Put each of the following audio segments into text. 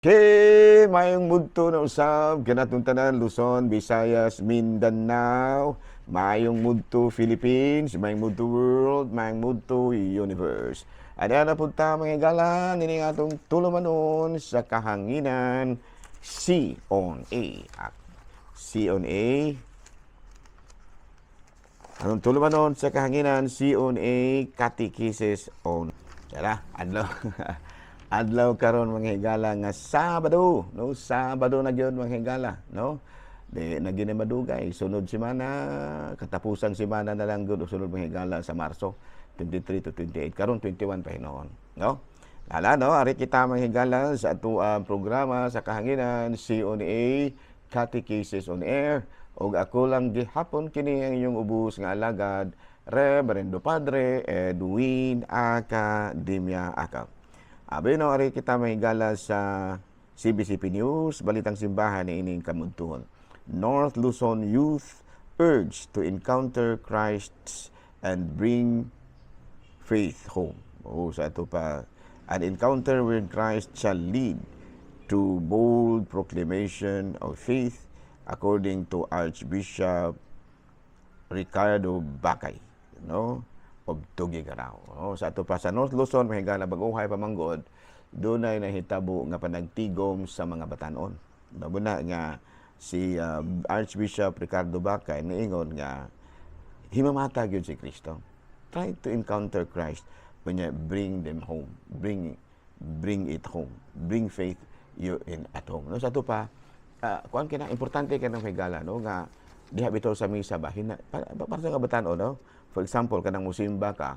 Mayong mudto na usab kanatong tanan Luzon, Visayas, Mindanao. Mayong mudto Philippines, mayong mudto world, mayong mudto universe. Ada na punta mga galang ini atong tulumanon sa kahanginan C on A. C on A. Anong tulumanon sa kahanginan C on A Catechesis on. Tara, adlaw. Adlaw karon mga higala nga Sabado, no? Sabado na gyud mga higala, no? Di na gyud madugay sunod semana, katapusang semana na lang gyud sunod mga higala sa Marso 23 to 28 karon 21 pa hinuon, no? Lala no, ari kita mga higala sa ato programa sa kahanginan CONA Catechesis on Air ug ako lang gihapon kini ang inyong ubos nga alagad Reverendo Padre Edwin Academia Akap. Abi no, ari kita mahigala sa CBCP News, Balitang Simbahan ni ining kamuntuhon. North Luzon youth urged to encounter Christ and bring faith home. Sa ito pa, an encounter with Christ shall lead to bold proclamation of faith according to Archbishop Ricardo Bacay, no? Of Tugigaraw. No? Sa ato pa sa North Luzon, mahigala baguhay pamanggod, doon ay nahitabo nga panagtigom sa mga batanon. Mabuna nga si Archbishop Ricardo Bacay niingon nga himamata gyud si Kristo. Try to encounter Christ when you bring them home. Bring it home. Bring faith you in at home. No? Sa ato pa, kuan kina importante kanang mahigala no nga diha bitaw sa misa ba para sa kabatanon no. For example, kanang musimba ka,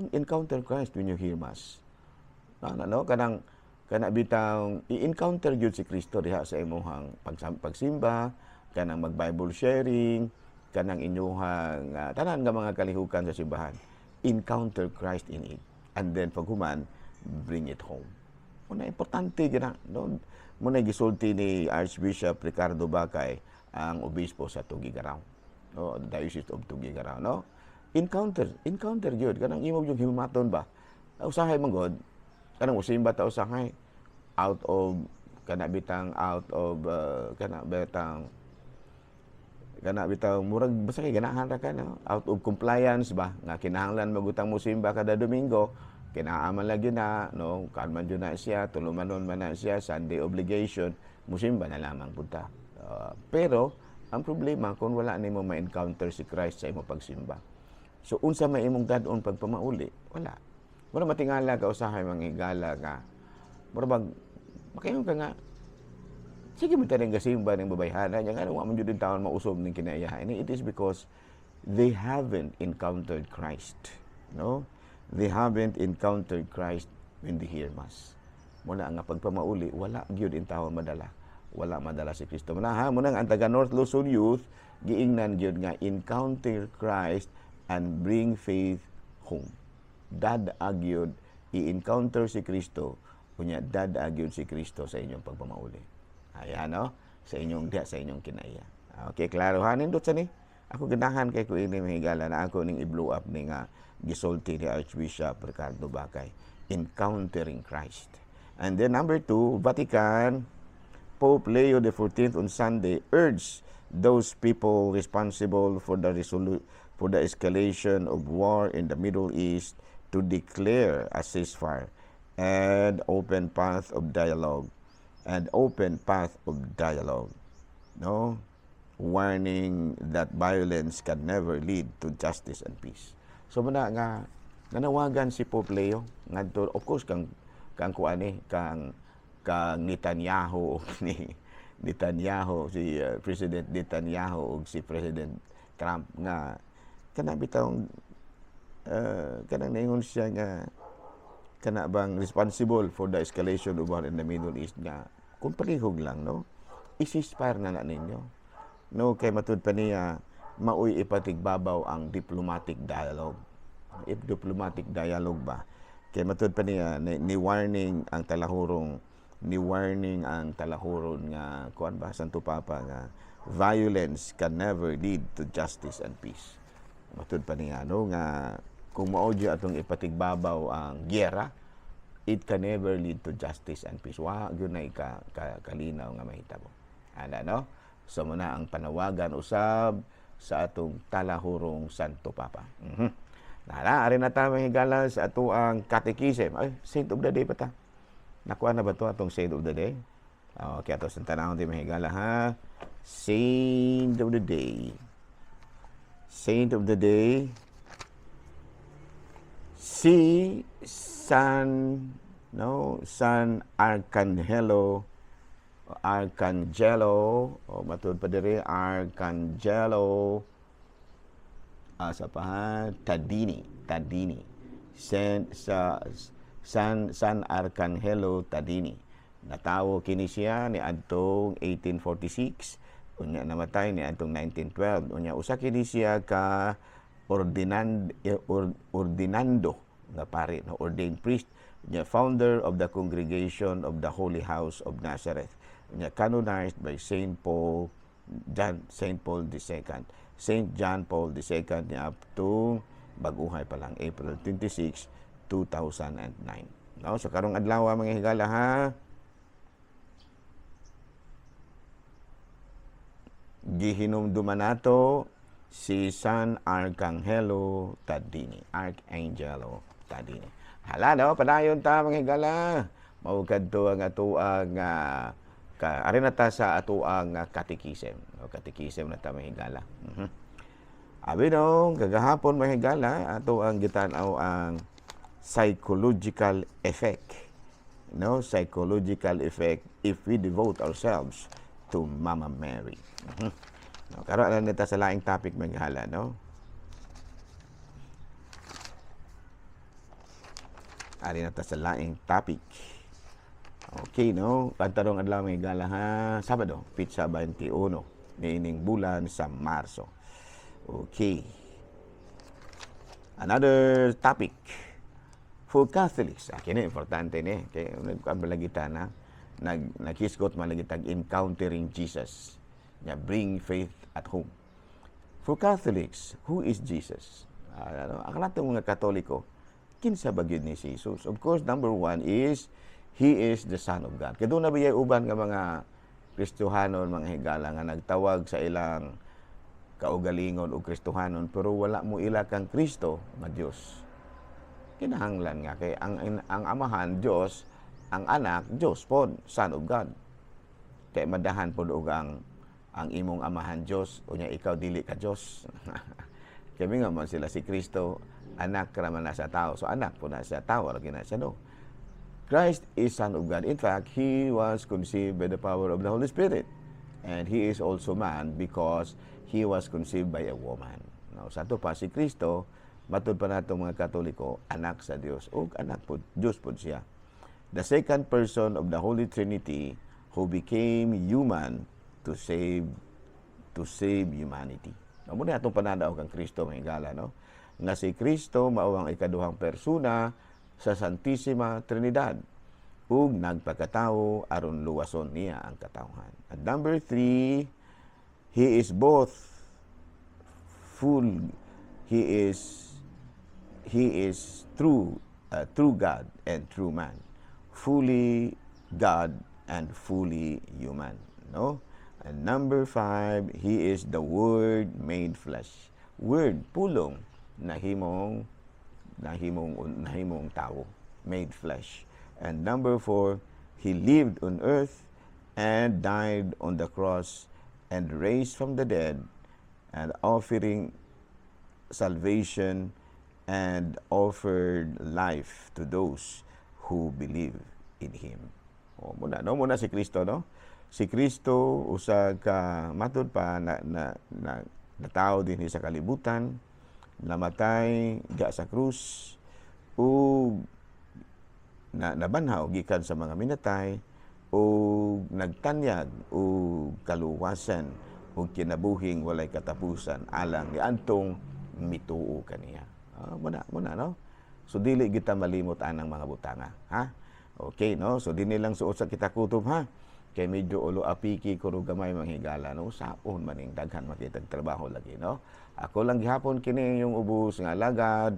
encounter Christ when you hear Mass. No? Kanang bitang i-encounter yun si Kristo diha sa imuhang pagsimba, kanang mag-Bible sharing, kanang inyuhang tanan nga mga kalihukan sa simbahan. Encounter Christ in it. And then, pag human, bring it home. Muna, importante gina. No? Muna, gisulti ni Archbishop Ricardo Bacay ang obispo sa Tugigaraw. No, Diocese of Tugigaraw, no? Encounter gyud kanang imo yung himaton ba? Usahay man god, kanang usimba ta usahay out of kana bitang murag basta kay ganahan ra ka no? Out of compliance ba nga kinahanglan magutang musimba kada Domingo, kinaaman lagi na no, kan man jud na siya, tulumanon man na siya, Sunday obligation, musimba na lamang punta. Pero ang problema kung wala nimo ma-encounter si Christ sa imong pagsimba. So unsa may imong dadon pagpamauli? Wala. Wala matingala ka usahay manghigala ka. Mura makaingon ka nga sige man taning gasimba ning babayhana nya nga wa man jud taon mausob ning kinaiyahan. It is because they haven't encountered Christ. No? They haven't encountered Christ when they hear Mass. Muna nga pagpamauli wala gyud in taon madala. Wala madala si Kristo. Muna ang taga North Luzon youth, giingnan gyud nga encounter Christ and bring faith home. Dad agyod i-encounter si Kristo, kunya dad agyod si Kristo sa inyong pagpamauli. Ayan no, sa inyong kinaiya. Okay, klaro hanin dot sa ni. Ako ganahan kay ko ini mahigala na ako ning i-blow up ning gisulti ni Archbishop Ricardo Bacay, encountering Christ. And then number 2, Vatican, Pope Leo XIV on Sunday urged those people responsible for the escalation of war in the Middle East to declare a ceasefire and open path of dialogue. No? Warning that violence can never lead to justice and peace. So muna nga nanawagan si Pope Leo ngadto, of course kang Netanyahu si President Netanyahu ug si President Trump nga kana bitawng kanang naingon siya nga kana bang responsible for the escalation of war in the Middle East nga kung palihog lang no i-ceasefire na ninyo no kay matud pa niya maoy ipatigbabaw ang diplomatic dialogue. If diplomatic dialogue ba kay matud pa niya ni warning ang talahuron nga kuan ba Santo Papa nga violence can never lead to justice and peace. Matud pa niya no nga kung maudyo atong ipatigbabaw ang giyera it can never lead to justice and peace. Wa gyud na kalinaw nga mahitabo. Ana no? So muna ang panawagan usab sa atong talahurong Santo Papa. Ari na ta mahigala sa ato ang catechism. Ay, Saint of the Day pa ta. Nakuha na ba to atong Saint of the Day? Okay, ato sa tanawon di mahigala ha. Saint of the Day. Saint of the Day. Si San Arcangelo, o matud pa diri Arcangelo sa paha Tadini. San Arcangelo Tadini. Natawo kini siya ni adtong 1846, unya namatay ni adtong 1912. Unya usa kini siya ka ordinando nga pare, na ordained priest, unya founder of the Congregation of the Holy House of Nazareth. Unya canonized by Saint Paul II. Saint John Paul II niya up to baguhay pa lang April 26, 2009. No, so karong adlaw mga higala ha. Gihinumduman nato si San Arcangelo Tadini. Hala daw padayon ta mga higala. Mao kadto ang ato ang ari na ta sa ato ang catechism. O catechism na ta mga higala. Abi dong kagahapon mga higala ato ang gitan-aw ang psychological effect. No, psychological effect if we devote ourselves to Mama Mary. No, karon na nita sa laing topic maghala, no? Ari na ta sa laing topic. Okay, no? Pagtarong adlaw may gala ha, Sabado, Pitsa 21, niining bulan sa Marso. Okay. Another topic for Catholics. Kini importante ni. Kaya nagkabalagita na nagkisgot malagitag encountering Jesus. Nga bring faith at home. For Catholics, who is Jesus? Ang latong mga Katoliko, kinsa ba gyud ni Jesus? Of course, number one is He is the Son of God. Kaya doon nabiyay uban nga mga Kristohanon, mga higala nga nagtawag sa ilang kaugalingon o Kristohanon, pero wala mo ila kang Kristo nga Dios. Kinahanglan nga kay ang amahan Dios, ang anak Dios pod, Son of God. Kay madahan pod og ang imong amahan Dios unya ikaw dili ka Dios. Kami nga man sila si Kristo, anak ra man na sa tao. So anak po na sa tao, lagi na siya no. Christ is Son of God. In fact, He was conceived by the power of the Holy Spirit. And He is also man because He was conceived by a woman. Now, sa ito pa, si Kristo, matud pa nato mga Katoliko, anak sa Dios. O anak po, Diyos po siya. The second person of the Holy Trinity who became human to save humanity. Now, muna itong panadaw kang Kristo, mga higala, no? Nga si Kristo, mao ang ikaduhang persona sa Santissima Trinidad ug nagpakatawo aron luwason niya ang katawhan. At number 3, He is both He is true God and true man. Fully God and fully human, no? And number 5, He is the Word made flesh. Word, pulong, nahimong tao, made flesh. And number 4, He lived on earth and died on the cross and raised from the dead and offering salvation and offered life to those who believe in Him. Muna si Kristo, no? Si Kristo usa ka matud pa na tao din sa kalibutan, namatay diya sa krus ug nabanhaw gikan sa mga minatay ug nagtanyag ug kaluwasan ug kinabuhing walay katapusan alang ni antong mituo kaniya. Muna no. So dili kita malimot anang mga butanga, ha? Okay, no? So dinhi lang suot sa kita kutob, ha? Kay medyo ulo apiki kuno gamay manghigala, no? Saon maning daghan makitag trabaho lagi, no? Ako lang gihapon kini yung ubos nga lagad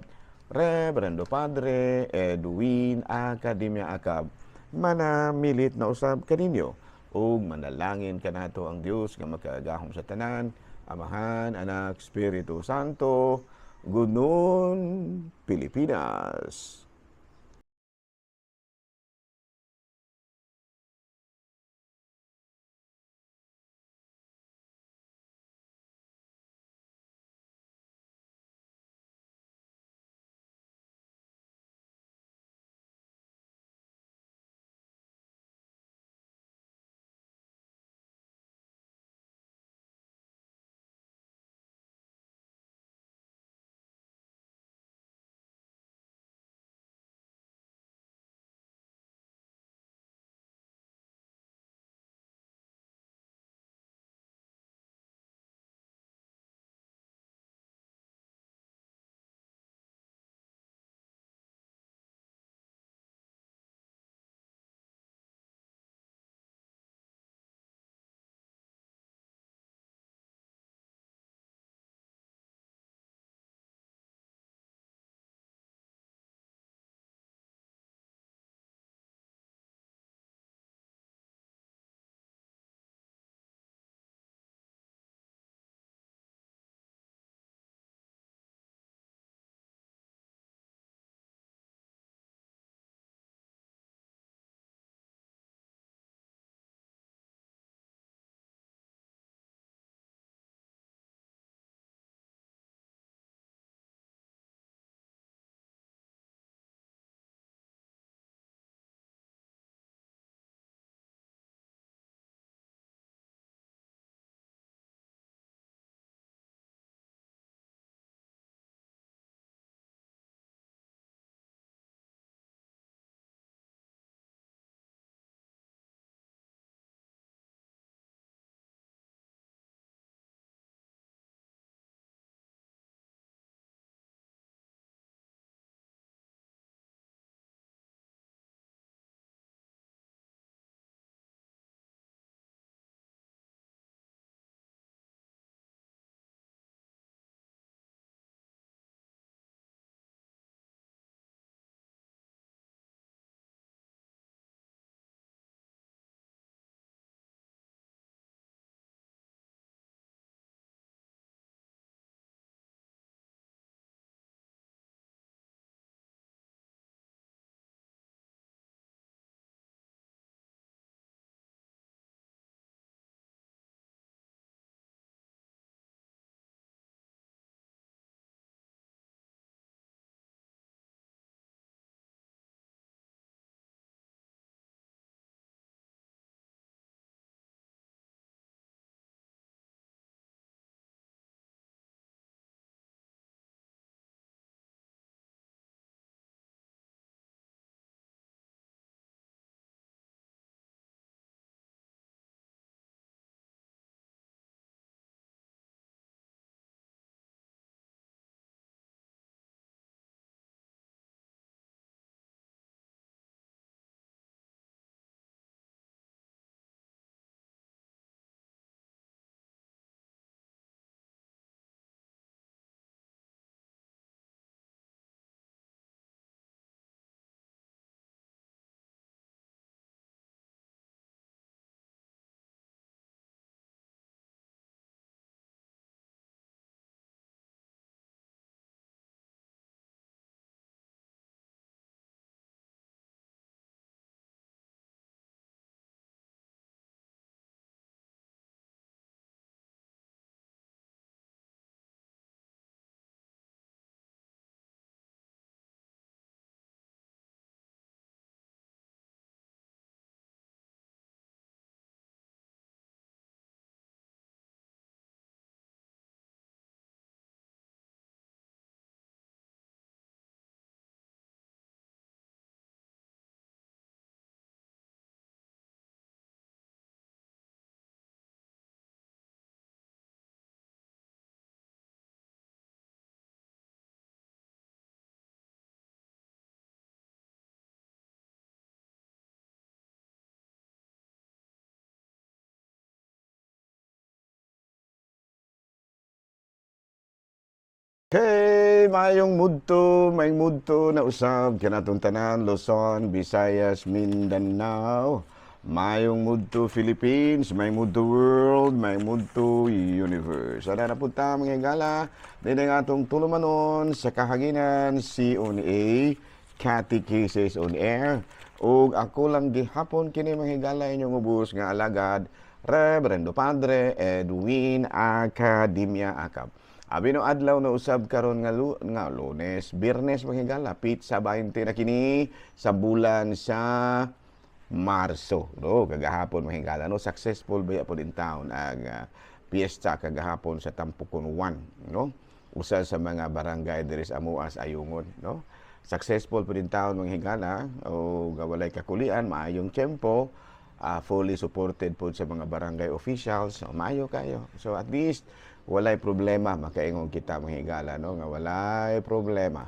Reverendo Padre Edwin Academia Acab, manamilit na usab kaninyo ug manalangin kanato ang Dios nga makaagahom sa tanan, Amahan, Anak, Espiritu Santo, Gudnon, Pilipinas. Okay, may mudto na usab kanatong tanan Luzon, Visayas, Mindanao. Mayong mudto Philippines, may mudto world, may mudto universe. Ada na punta mga higala, din ang atong tulumanon sa kahaginan C.O.A. Catechesis on Air. Ug ako lang gihapon kini mga higala inyong ubos nga alagad, Reverendo Padre Edwin Academia Acab. Abi no adlaw na usab karon nga Lunes, Biyernes mga higala, pizza 20 na kini sa bulan sa Marso. No, kagahapon mga higala, no, successful ba po din taon ang piyesta kagahapon sa Tampukon 1, no? Usa sa mga barangay diri sa Amuas Ayungon, no? Successful po din taon mga higala, o walay kakulian, maayong tiyempo, fully supported po sa mga barangay officials, so maayo kayo. So at least walay problema, makaingon kita mga higala, no, nga walay problema.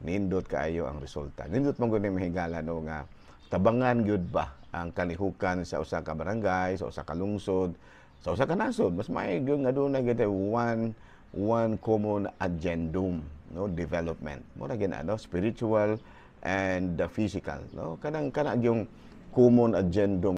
Nindot kaayo ang resulta. Nindot man gud mga higala, no, nga tabangan gyud ba ang kalihukan sa usa ka barangay, sa usa ka lungsod, sa usa ka nasod. Mas maaygo nga dunay gid one common agendum, no, development. Mura gid ano, spiritual and physical, no. Kanang yung common agendum